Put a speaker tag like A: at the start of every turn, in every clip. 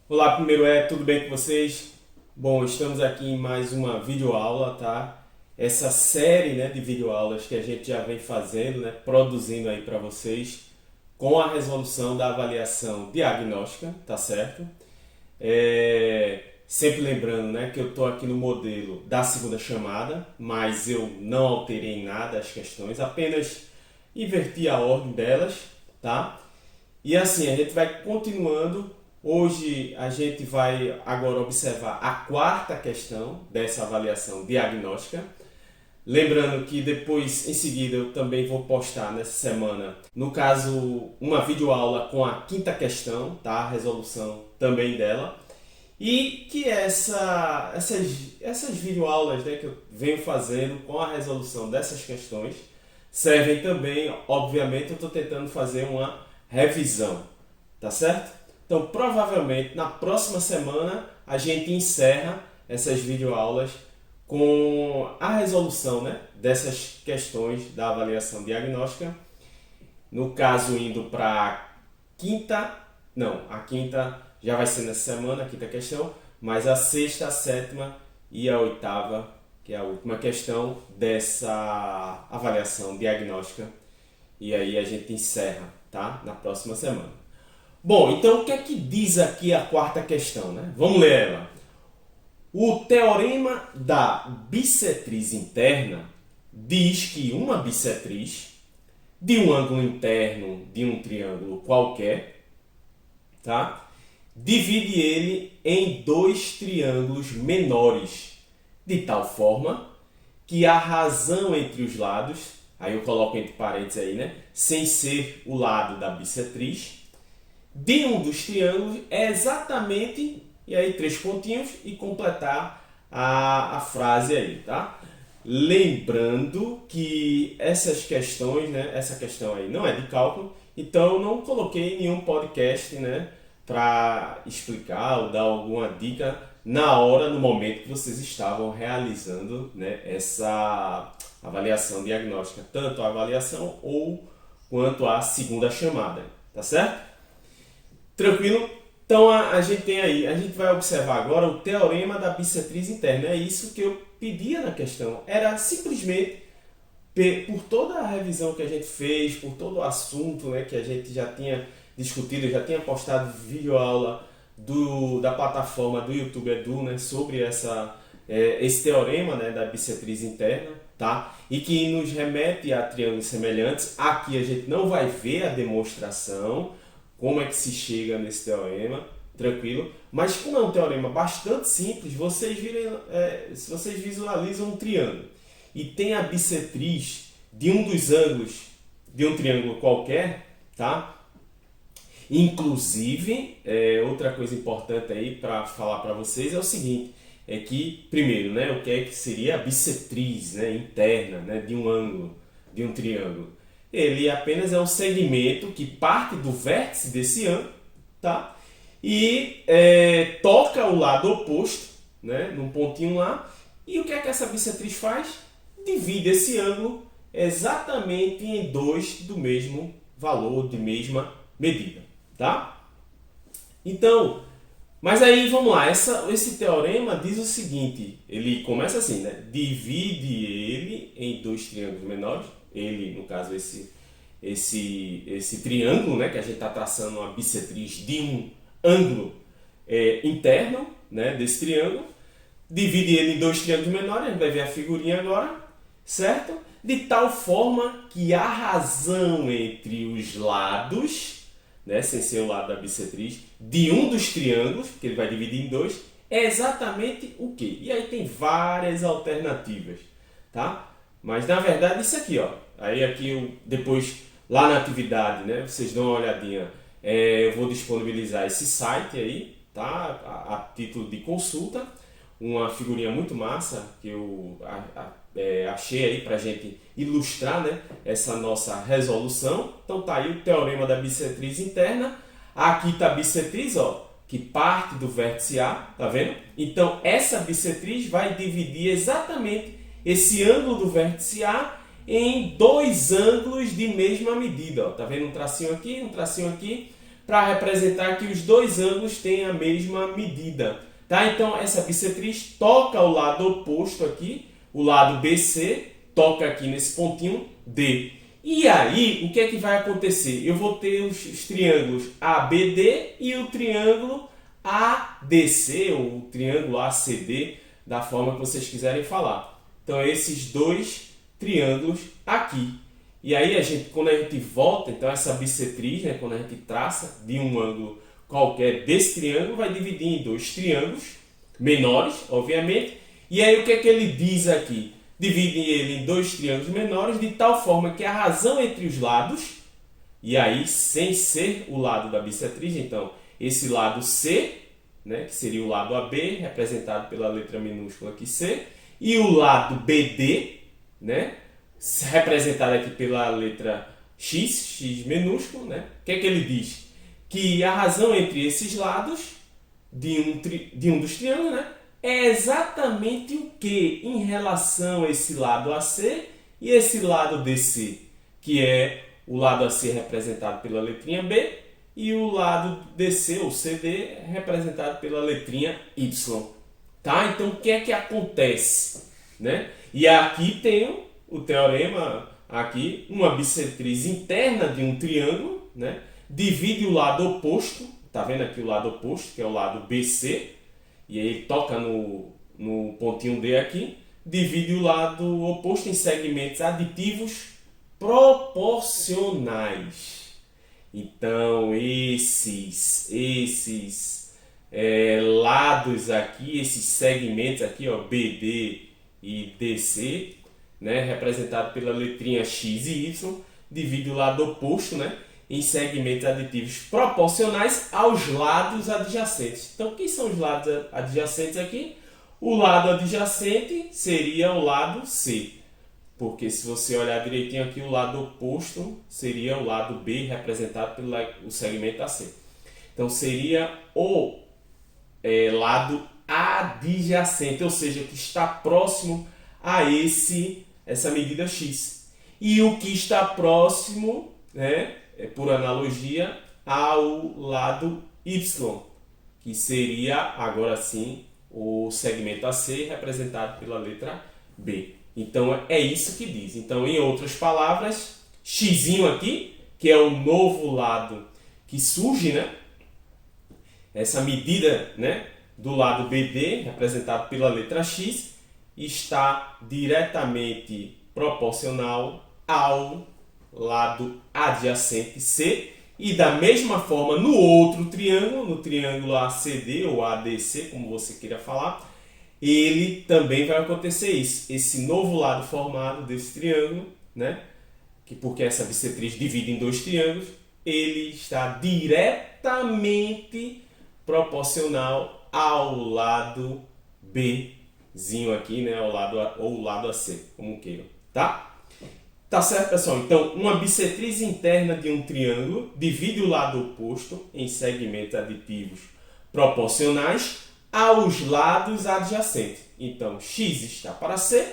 A: Olá, primeiro tudo bem com vocês? Bom, estamos aqui em mais uma videoaula, tá? Essa série, né, de videoaulas que a gente já vem fazendo, né, produzindo aí para vocês com a resolução da avaliação diagnóstica, tá certo? Sempre lembrando, né, que eu estou aqui no modelo da segunda chamada, mas eu não alterei em nada as questões, apenas inverti a ordem delas, tá? E assim, a gente vai continuando. Hoje a gente vai agora observar a quarta questão dessa avaliação diagnóstica. Lembrando que depois, em seguida, eu também vou postar nessa semana, no caso, uma videoaula com a quinta questão, tá? A resolução também dela. E que essas videoaulas, né, que eu venho fazendo com a resolução dessas questões servem também, obviamente, eu estou tentando fazer uma revisão, tá certo? Então, provavelmente, na próxima semana, a gente encerra essas videoaulas com a resolução, né, dessas questões da avaliação diagnóstica. No caso, indo para a quinta, não, a quinta já vai ser nessa semana, a quinta questão, mas a sexta, a sétima e a oitava, que é a última questão dessa avaliação diagnóstica. E aí a gente encerra, tá? Na próxima semana. Bom, então o que é que diz aqui a quarta questão, né? Vamos ler ela. O teorema da bissetriz interna diz que uma bissetriz de um ângulo interno de um triângulo qualquer, tá? Divide ele em dois triângulos menores, de tal forma que a razão entre os lados, aí eu coloco entre parênteses aí, né? Sem ser o lado da bissetriz, de um dos triângulos é exatamente, e aí três pontinhos, e completar a frase aí, tá? Lembrando que essas questões, né? Essa questão aí não é de cálculo, então eu não coloquei nenhum podcast, né? Para explicar ou dar alguma dica na hora, no momento que vocês estavam realizando, né, essa avaliação diagnóstica, tanto a avaliação ou quanto a segunda chamada, tá certo? Tranquilo? Então a gente tem aí, a gente vai observar agora o teorema da bissetriz interna. É isso que eu pedia na questão. Era simplesmente por toda a revisão que a gente fez, por todo o assunto, né, que a gente já tinha discutido, eu já tinha postado videoaula da plataforma do YouTube Edu, né, sobre esse teorema, né, da bissetriz interna, tá? E que nos remete a triângulos semelhantes. Aqui a gente não vai ver a demonstração, como é que se chega nesse teorema, tranquilo. Mas como é um teorema bastante simples, se vocês visualizam um triângulo e tem a bissetriz de um dos ângulos de um triângulo qualquer, tá? Inclusive, outra coisa importante aí para falar para vocês é o seguinte, é que, primeiro, né, o que é que seria a bissetriz, né, interna, né, de um ângulo, de um triângulo? Ele apenas é um segmento que parte do vértice desse ângulo, tá? E toca o lado oposto, né, num pontinho lá. E o que é que essa bissetriz faz? Divide esse ângulo exatamente em dois do mesmo valor, de mesma medida, tá? Então, mas aí vamos lá, esse teorema diz o seguinte, ele começa assim, né? Divide ele em dois triângulos menores, ele, no caso, esse triângulo, né, que a gente está traçando uma bissetriz de um ângulo interno, né, desse triângulo, divide ele em dois triângulos menores, a gente vai ver a figurinha agora, certo? De tal forma que a razão entre os lados, né, sem ser o lado da bissetriz, de um dos triângulos, que ele vai dividir em dois, é exatamente o quê? E aí tem várias alternativas, tá? Mas na verdade isso aqui, ó. Aí aqui depois lá na atividade, né, vocês dão uma olhadinha. Eu vou disponibilizar esse site aí, tá? A título de consulta, uma figurinha muito massa que eu achei aí pra gente ilustrar, né, essa nossa resolução. Então tá aí o teorema da bissetriz interna. Aqui tá a bissetriz, ó, que parte do vértice A, tá vendo? Então essa bissetriz vai dividir exatamente esse ângulo do vértice A em dois ângulos de mesma medida, ó. Tá vendo um tracinho aqui, para representar que os dois ângulos têm a mesma medida. Tá? Então, essa bissetriz toca o lado oposto aqui, o lado BC, toca aqui nesse pontinho D. E aí, o que é que vai acontecer? Eu vou ter os triângulos ABD e o triângulo ADC, ou o triângulo ACD, da forma que vocês quiserem falar. Então, esses dois triângulos aqui. E aí, quando a gente volta, então essa bissetriz, né, quando a gente traça de um ângulo qualquer desse triângulo, vai dividir em dois triângulos menores, obviamente. E aí, o que é que ele diz aqui? Divide ele em dois triângulos menores, de tal forma que a razão entre os lados, e aí sem ser o lado da bissetriz, então esse lado C, né, que seria o lado AB, representado pela letra minúscula aqui C, e o lado BD, né, representado aqui pela letra X, X minúsculo, né? O que é que ele diz? Que a razão entre esses lados de um dos triângulos, né, é exatamente o que em relação a esse lado AC e esse lado DC, que é o lado AC representado pela letrinha B e o lado DC ou CD representado pela letrinha Y. Tá? Então, o que é que acontece? Né? E aqui tem o teorema, aqui, uma bissetriz interna de um triângulo, né? Divide o lado oposto, tá vendo aqui o lado oposto, que é o lado BC, e aí ele toca no pontinho D aqui, divide o lado oposto em segmentos aditivos proporcionais. Então, esses lados aqui, esses segmentos aqui, ó, BD e DC, né, representado pela letrinha X e Y, divide o lado oposto, né, em segmentos aditivos proporcionais aos lados adjacentes. Então, quem são os lados adjacentes aqui? O lado adjacente seria o lado C, porque se você olhar direitinho aqui, o lado oposto seria o lado B, representado pelo segmento AC. Então, seria o lado adjacente, ou seja, que está próximo a essa medida X. E o que está próximo, né, por analogia, ao lado Y, que seria, agora sim, o segmento AC representado pela letra B. Então, é isso que diz. Então, em outras palavras, X aqui, que é o novo lado que surge, né? Essa medida, né, do lado BD, representado pela letra X, está diretamente proporcional ao lado adjacente C. E da mesma forma, no outro triângulo, no triângulo ACD ou ADC, como você queira falar, ele também vai acontecer isso. Esse novo lado formado desse triângulo, né, porque essa bissetriz divide em dois triângulos, ele está diretamente proporcional ao lado Bzinho aqui, né, ou o lado AC, como queiram, tá? Tá certo, pessoal? Então, uma bissetriz interna de um triângulo divide o lado oposto em segmentos aditivos proporcionais aos lados adjacentes. Então, X está para C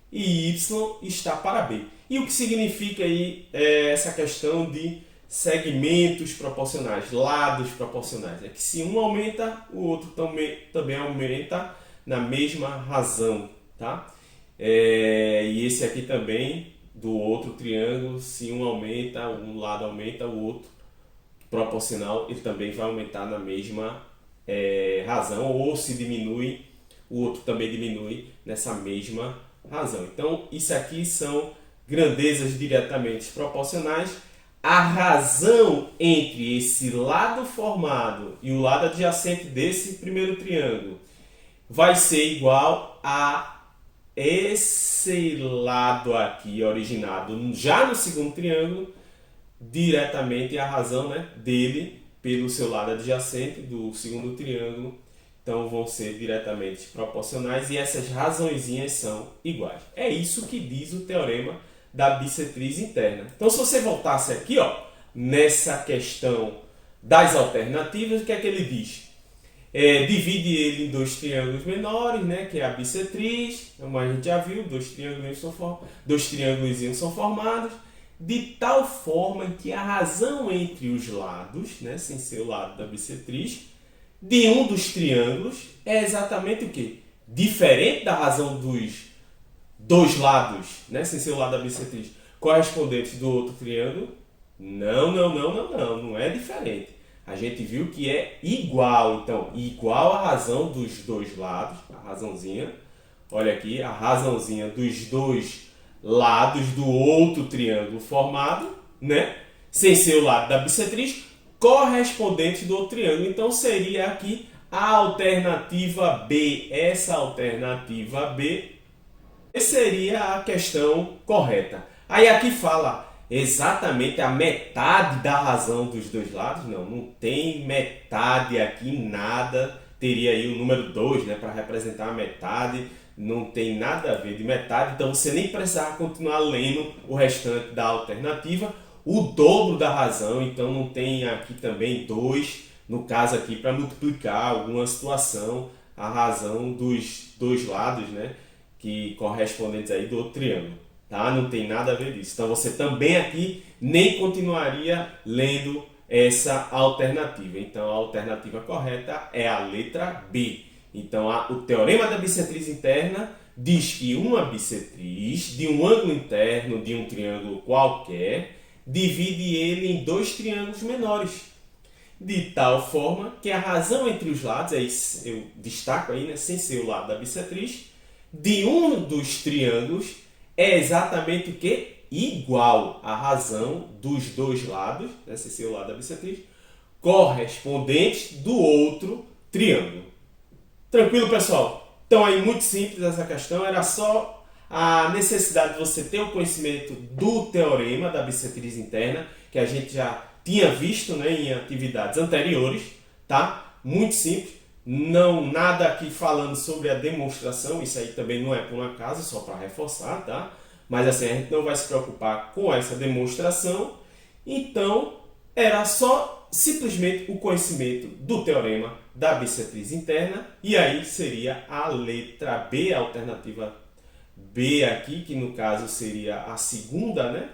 A: e Y está para B. E o que significa aí essa questão de segmentos proporcionais, lados proporcionais? É que se um aumenta, o outro também aumenta na mesma razão, tá? E esse aqui também, do outro triângulo, se um aumenta, um lado aumenta, o outro proporcional, ele também vai aumentar na mesma razão, ou se diminui, o outro também diminui nessa mesma razão. Então, isso aqui são grandezas diretamente proporcionais. A razão entre esse lado formado e o lado adjacente desse primeiro triângulo vai ser igual a esse lado aqui originado já no segundo triângulo, diretamente a razão, né, dele pelo seu lado adjacente do segundo triângulo. Então vão ser diretamente proporcionais e essas razõezinhas são iguais. É isso que diz o teorema da bissetriz interna. Então, se você voltasse aqui, ó, nessa questão das alternativas, o que é que ele diz? Divide ele em dois triângulos menores, né, que é a bissetriz, como a gente já viu, dois triângulos são formados. de tal forma que a razão entre os lados, né, sem ser o lado da bissetriz, de um dos triângulos é exatamente o quê? Diferente da razão dos dois lados, né, sem ser o lado da bissetriz, correspondentes do outro triângulo. Não é diferente. A gente viu que é igual, então, igual a razão dos dois lados, a razãozinha, olha aqui, a razãozinha dos dois lados do outro triângulo formado, né? Sem ser o lado da bissetriz, correspondente do outro triângulo. Então, seria aqui a alternativa B. Essa alternativa B seria a questão correta. Aí aqui fala exatamente a metade da razão dos dois lados. Não tem metade aqui, nada. Teria aí o número 2, né, para representar a metade. Não tem nada a ver de metade, então você nem precisava continuar lendo o restante da alternativa. O dobro da razão, então não tem aqui também 2, no caso aqui, para multiplicar alguma situação, a razão dos dois lados, né, que correspondentes aí do outro triângulo. Tá? Não tem nada a ver disso. Então você também aqui nem continuaria lendo essa alternativa. Então a alternativa correta é a letra B. Então o teorema da bissetriz interna diz que uma bissetriz de um ângulo interno de um triângulo qualquer divide ele em dois triângulos menores, de tal forma que a razão entre os lados, eu destaco aí, né, sem ser o lado da bissetriz, de um dos triângulos é exatamente o que? Igual à razão dos dois lados, né, sem ser o lado da bissetriz, correspondentes do outro triângulo. Tranquilo, pessoal? Então aí muito simples essa questão, era só a necessidade de você ter o conhecimento do teorema da bissetriz interna, que a gente já tinha visto, né, em atividades anteriores, tá? Muito simples, não nada aqui falando sobre a demonstração, isso aí também não é por um acaso, só para reforçar, tá? Mas assim, a gente não vai se preocupar com essa demonstração, então era só simplesmente o conhecimento do teorema da bissetriz interna, e aí seria a letra B, a alternativa B aqui, que no caso seria a segunda, né?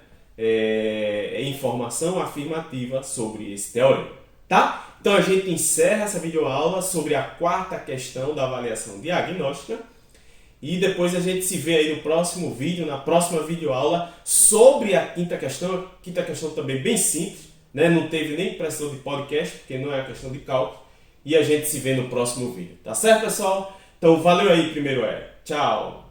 A: Informação afirmativa sobre esse teorema, tá? Então a gente encerra essa videoaula sobre a quarta questão da avaliação diagnóstica, e depois a gente se vê aí no próximo vídeo, na próxima videoaula, sobre a quinta questão. A quinta questão também bem simples, né? Não teve nem pressão de podcast, porque não é uma questão de cálculo. E a gente se vê no próximo vídeo. Tá certo, pessoal? Então valeu aí, primeiro. Tchau!